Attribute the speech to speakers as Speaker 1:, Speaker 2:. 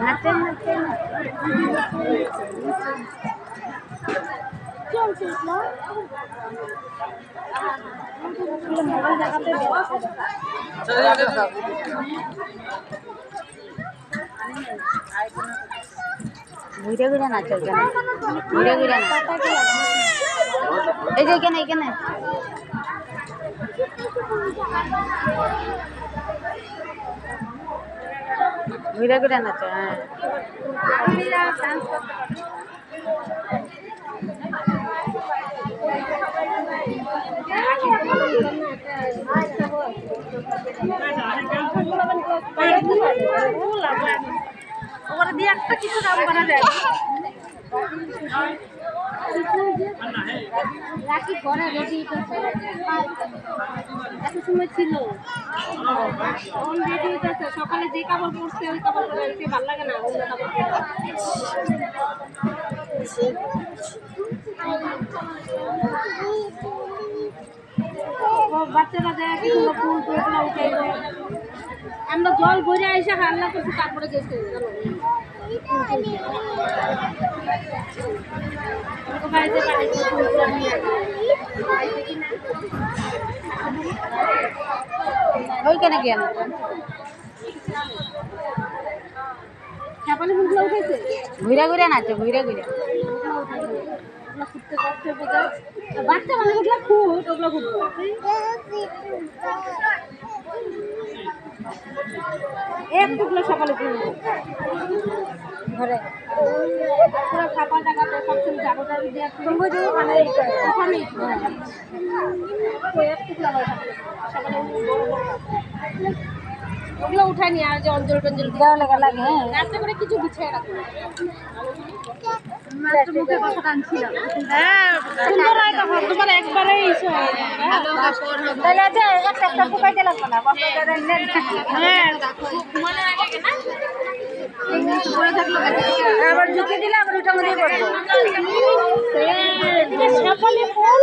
Speaker 1: নাচতে নাচতে মোবাইল দেখাতে ঘুরে ঘুরে নাচ ঘুরে ঘুরে নাচ এই যে এখানে এখানে ঘুরে ঘুরে নাচ হ্যাঁ ওরা দিয়ে একটা কিছু কাম করা যায় রাখি ঘরে রেডি করছে এত সময় ছিল তখন রেডি হইতেছে সকালে যে কাপড় পরছে ওই কাপড় পরে ভালো লাগে না অন্য কাপড় বাচ্চারা যায় কি ফুল টুল উঠে আমরা জল ভরে এসে হাল্লা করছি তারপরে গেছে বাড়িতে ওইখানে গিয়ে চাপালে ফুলগুলো উঠেছে ঘুরে ঘুরে নাচে ঘুরে ঘুরে বাচ্চা মানুষ ওগুলো ফুট ওগুলো ফুটবো এক টুকলো সকালে ফুলবো ঘরে পুরো ছাপা টাকাতে সবসময় চাপাটা দিয়ে ফুলবো যে ওখানে ওখানে এক টুকলো সকালে ওগুলো উঠায় নিয়ে আর যে অঞ্জল টঞ্জল দেওয়া লেগে লাগে হ্যাঁ রাস্তা করে কিছু বিছিয়ে রাখবো মুখে কথা টানছিল হ্যাঁ সুন্দর হয় তখন তোমার একবারে ইসে তাহলে যে একটা একটা ফুকাইতে লাগবে না হ্যাঁ মনে লাগে না পরে থাকলো আবার ঢুকে দিলে আবার ওটা মধ্যেই পড়বো সকালে ফুল